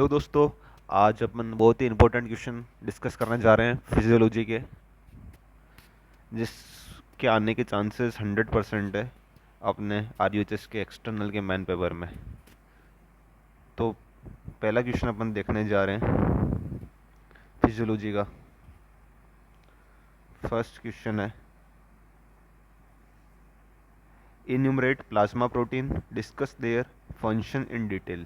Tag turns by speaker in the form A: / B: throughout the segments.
A: Hello दोस्तों। आज अपन बहुत ही इम्पोर्टेंट क्वेश्चन डिस्कस करने जा रहे हैं फिजियोलॉजी के, जिसके आने के चांसेस 100% है अपने आरयूएचएस के एक्सटर्नल के मैन पेपर में। तो पहला क्वेश्चन अपन देखने जा रहे हैं फिजियोलॉजी का। फर्स्ट क्वेश्चन है, enumerate plasma protein, discuss their function in detail.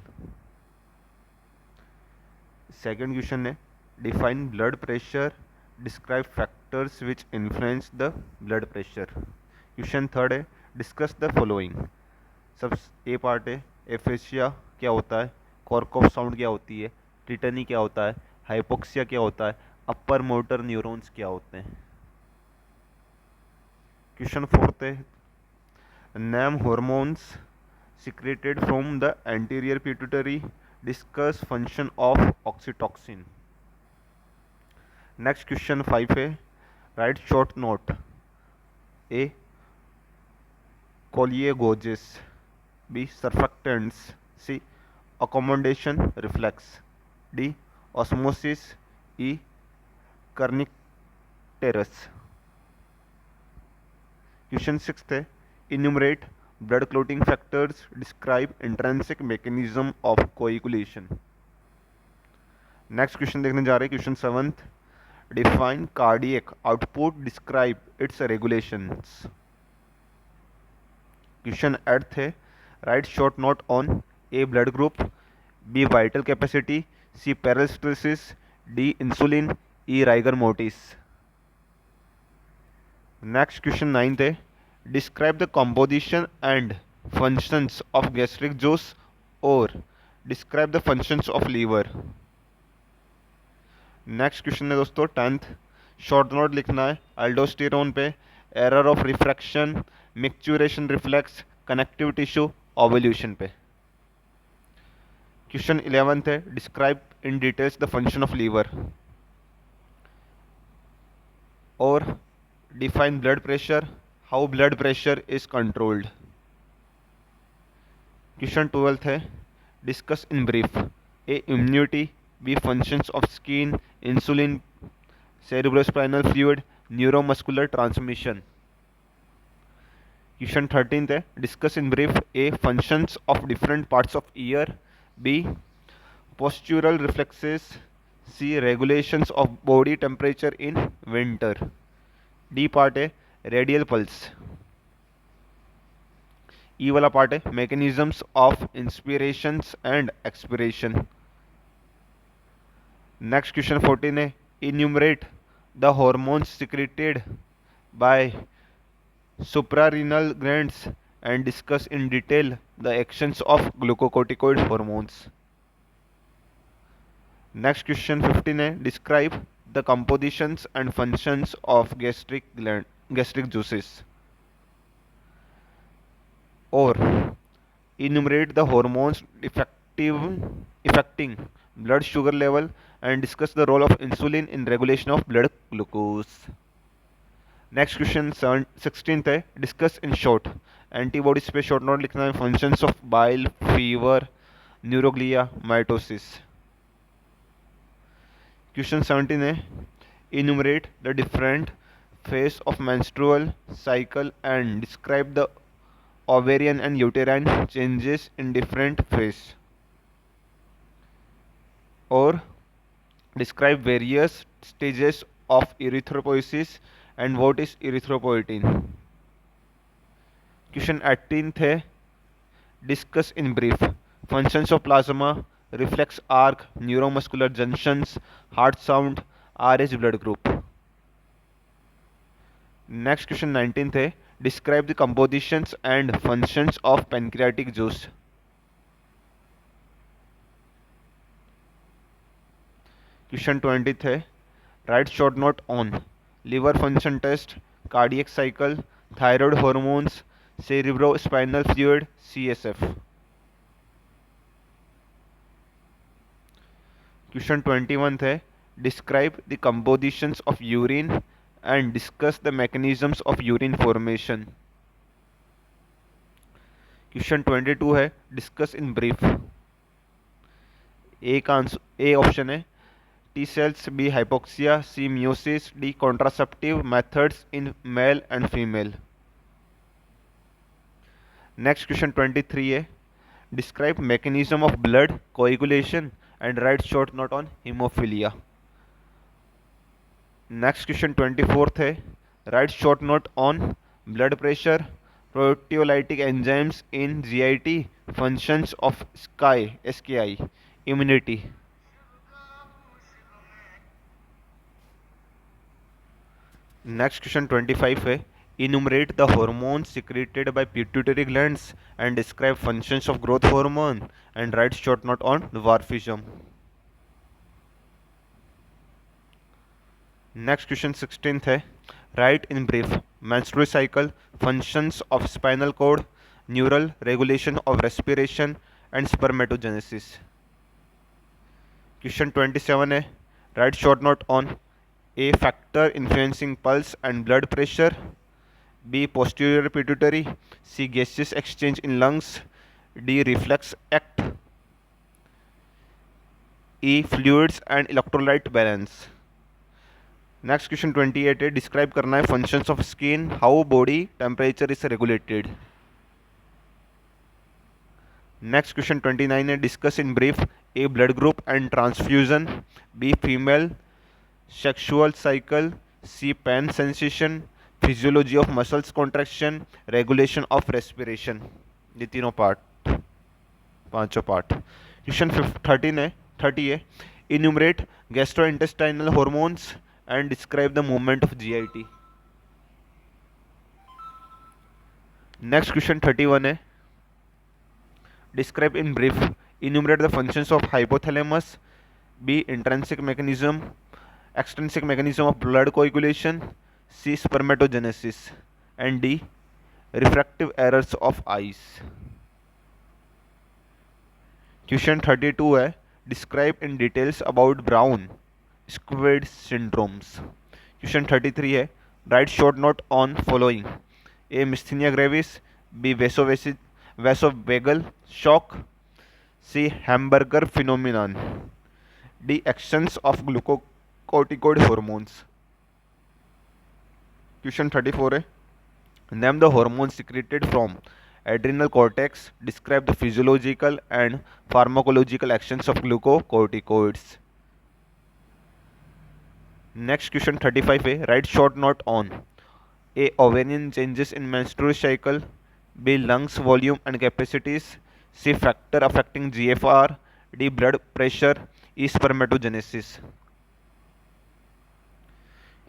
A: Second question है, define blood pressure, describe factors which influence the blood pressure. Question third है, discuss the following. Sub A part है, एफेशिया क्या होता है, cork of sound क्या होती है, टिटनी क्या होता है, हाइपोक्सिया क्या होता है, अपर मोटर न्यूरॉन्स क्या होते हैं। क्वेश्चन फोर्थ है, name hormones secreted from the anterior pituitary, discuss function of oxytocin। Next question 5 है, राइट शॉर्ट नोट। ए कोलिएगोजिस, बी सर्फेक्टेंट्स, सी अकोमोडेशन रिफ्लेक्स, डी ऑस्मोसिस, ई कर्निकटेरस। क्वेश्चन 6 है, enumerate blood clotting factors, describe intrinsic mechanism of coagulation. Next question देखने जा रहे हैं, question 7th, define cardiac output, describe it's regulations. Question 8th है, write short note on A blood group, B vital capacity, C peristalsis, D insulin, E rigor mortis. Next question 9th है, describe the composition and functions of gastric juice और describe the functions of liver. Next question है दोस्तों 10th, short note लिखना है aldosterone पे, error of refraction, micturition reflex, connective tissue, ovulation पे। Question 11th है, describe in details the function of liver और define blood pressure, how blood pressure is controlled. Question 12th है, discuss in brief A immunity, B functions of skin, insulin, cerebrospinal fluid, neuromuscular transmission. Question 13th है, discuss in brief A functions of different parts of ear, B postural reflexes, C regulations of body temperature in winter, D part है radial pulse, E वाला part है mechanisms of inspirations and expiration. Next question 14 है, enumerate the hormones secreted by suprarenal glands and discuss in detail the actions of glucocorticoid hormones। Next question 15 है, describe the compositions and functions of gastric juices और enumerate the hormones affecting blood sugar level and discuss the role of insulin in regulation of blood glucose। Next question 16th है, discuss in short antibodies पे short note लिखना है functions of bile, fever, neuroglia, mitosis. Question 17 है, enumerate the different phase of menstrual cycle and describe the ovarian and uterine changes in different phase और describe various stages of erythropoiesis and what is erythropoietin। Question 18th है, discuss in brief functions of plasma, reflex arc, neuromuscular junctions, heart sound, Rh blood group. Next question 19th है, describe the compositions and functions of pancreatic juice. Question 20th है, write short note on liver function test, cardiac cycle, thyroid hormones, cerebrospinal fluid, CSF. Question 21th है, describe the compositions of urine and discuss the mechanisms of urine formation. Question 22 है, discuss in brief A का answer A option है T cells, B hypoxia, C meiosis, D contraceptive methods in male and female. Next question 23 है describe mechanism of blood coagulation and write short note on haemophilia. Next question 24 है write short note on blood pressure, proteolytic enzymes in GIT, functions of sky SKI, immunity. Next question 25 है enumerate the hormones secreted by pituitary glands and describe functions of growth hormone and write short note on dwarfism. Next question 16th है right in brief menstrual cycle, functions of spinal cord, neural regulation of respiration and spermatogenesis. Question 27 है write short note on A factor influencing pulse and blood pressure, B. Posterior pituitary, C. Gaseous exchange in lungs, D. Reflex act, E. Fluids and electrolyte balance. Next question 28 है describe करना है functions of skin, how body temperature is regulated. Next question 29 है discuss in brief A blood group and transfusion, B female sexual cycle, C pain sensation, physiology of muscles contraction, regulation of respiration. ये तीनों part, पांचों part. Question 30 है enumerate gastrointestinal hormones and describe the movement of GIT. Next question 31 है describe in brief enumerate the functions of hypothalamus, B intrinsic mechanism, extrinsic mechanism of blood coagulation, C spermatogenesis and D refractive errors of eyes. Question 32 है describe in details about brown squid syndromes. Question 33 है write short note on following, A myasthenia gravis, B vasovagal shock, C Hamburger phenomenon, D actions of glucocorticoid hormones. Question 34 है name the hormone secreted from adrenal cortex, describe the physiological and pharmacological actions of glucocorticoids. Next question 35 है write short note on A. Ovarian changes in menstrual cycle, B. Lungs volume and capacities, C. Factor affecting GFR, D. Blood pressure, E. Spermatogenesis.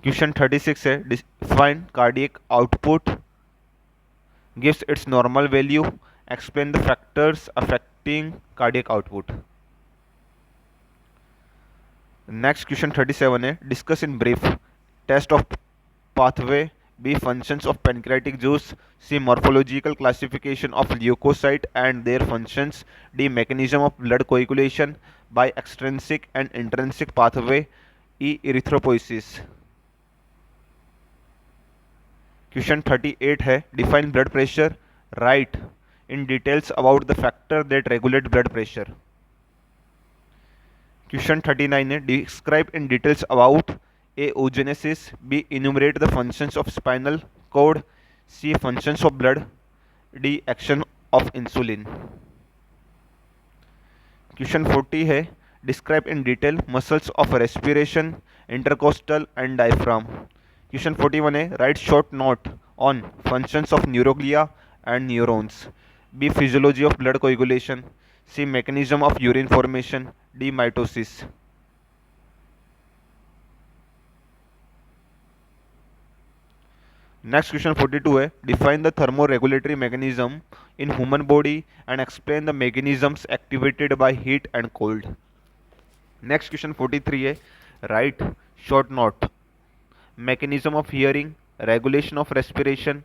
A: Question 36 है define cardiac output, gives its normal value, explain the factors affecting cardiac output. Next question 37 है discuss in brief test of pathway, B. functions of pancreatic juice, C. morphological classification of leukocyte and their functions, D. mechanism of blood coagulation by extrinsic and intrinsic pathway, E. erythropoiesis. Question 38 है define blood pressure, write in details about the factor that regulate blood pressure. Question 39 है describe in details about A oogenesis, B enumerate the functions of spinal cord, C functions of blood, D action of insulin. Question 40 है describe in detail muscles of respiration, intercostal and diaphragm. Question 41 है write short note on functions of neuroglia and neurons, B physiology of blood coagulation, C mechanism of urine formation, D mitosis. Next question 42 है define the thermoregulatory mechanism in human body and explain the mechanisms activated by heat and cold. Next question 43 है write short note mechanism of hearing, regulation of respiration,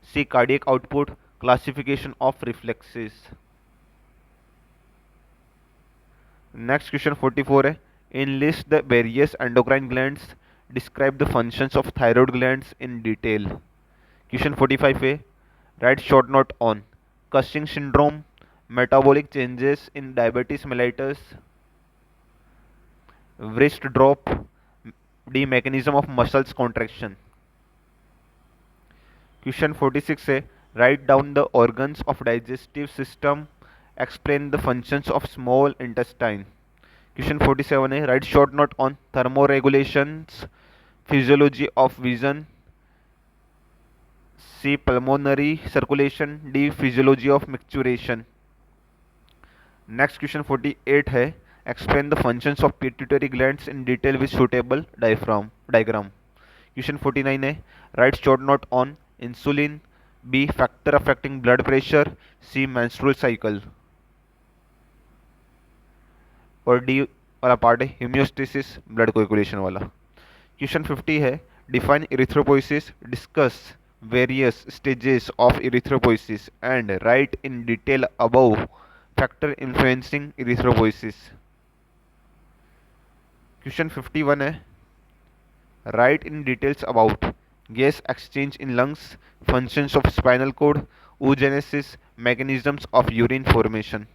A: see cardiac output, classification of reflexes. Next question 44 है enlist the various endocrine glands, describe the functions of thyroid glands in detail. Question 45 है write short note on Cushing syndrome, metabolic changes in diabetes mellitus, wrist drop. D, mechanism of muscles contraction. Question 46 है, write down the organs of digestive system, explain the functions of small intestine. Question 47 है, write short note on thermoregulations, physiology of vision. C, pulmonary circulation. D, physiology of micturition. Next question 48 है, explain the functions of pituitary glands in detail with suitable diagram. Question 49 है, write short note on insulin. B, factor affecting blood pressure. C, menstrual cycle. और D वाला part है homeostasis, blood coagulation वाला. Question 50 है, define erythropoiesis, discuss various stages of erythropoiesis and right in detail above factor influencing erythropoiesis. Question 51 है, right in details about gas exchange in lungs, functions of spinal cord, oogenesis, mechanisms of urine formation.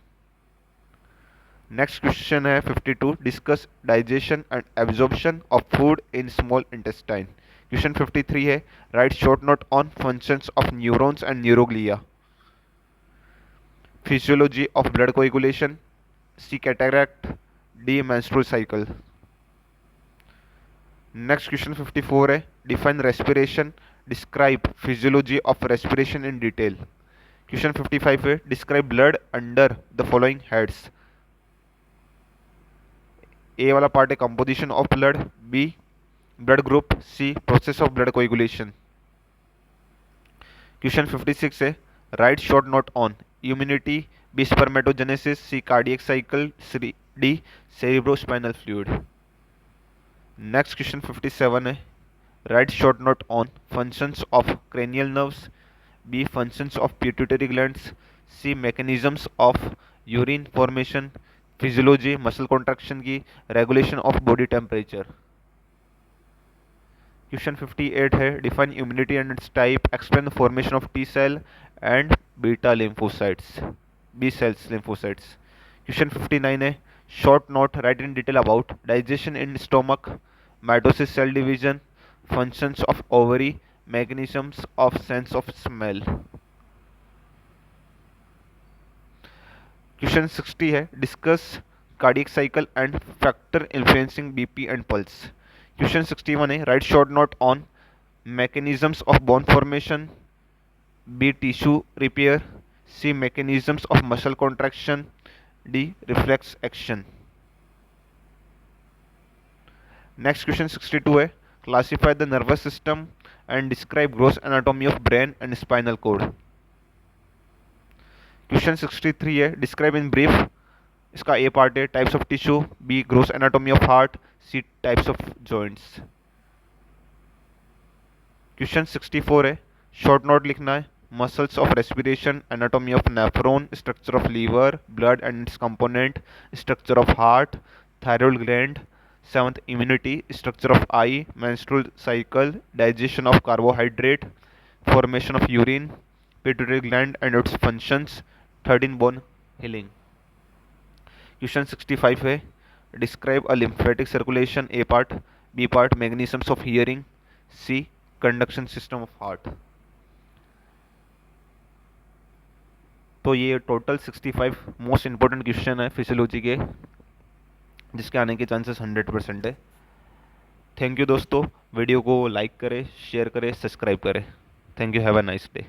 A: Next question है 52, discuss digestion and absorption of food in small intestine. Question 53 है, write short note on functions of neurons and neuroglia. Physiology of blood coagulation. C, cataract. D, menstrual cycle. Next question 54 है, define respiration, describe physiology of respiration in detail. Question 55 है, describe blood under the following heads. A वाला part है composition of blood. B, blood group. C, process of blood coagulation. Question 56 है, write short note on immunity. B, spermatogenesis. C, cardiac cycle. D, cerebrospinal fluid. Next question 57 है, write short note on functions of cranial nerves. B, functions of pituitary glands. C, mechanisms of urine formation. Physiology muscle contraction की, regulation of body temperature. Question 58 है, define immunity and its type, explain the formation of T cell and beta lymphocytes, B cells lymphocytes. Question 59 है, short note, write in detail about digestion in stomach, mitosis, cell division, functions of ovary, mechanisms of sense of smell. Question 60 है, discuss cardiac cycle and factor influencing BP and pulse. Question 61 है, write short note on mechanisms of bone formation. B, tissue repair. C, mechanisms of muscle contraction. D, reflex action. Next question 62 है, classify the nervous system and describe gross anatomy of brain and spinal cord. Question 63 है, describe in brief. इसका A part है types of tissue. B, gross anatomy of heart. C, types of joints. Question 64 है, short note लिखना है, muscles of respiration, anatomy of nephron, structure of liver, blood and its component, structure of heart, thyroid gland, seventh immunity, structure of eye, menstrual cycle, digestion of carbohydrate, formation of urine, pituitary gland and its functions, 13 bone healing. Question 65 है, describe a lymphatic circulation. A part. B part, mechanisms of hearing. C, conduction system of heart. तो ये total 65 most important question है physiology के, जिसके आने के chances 100% है. Thank you दोस्तों, वीडियो को लाइक करें, शेयर करें, सब्सक्राइब करें. Thank you, have a nice day.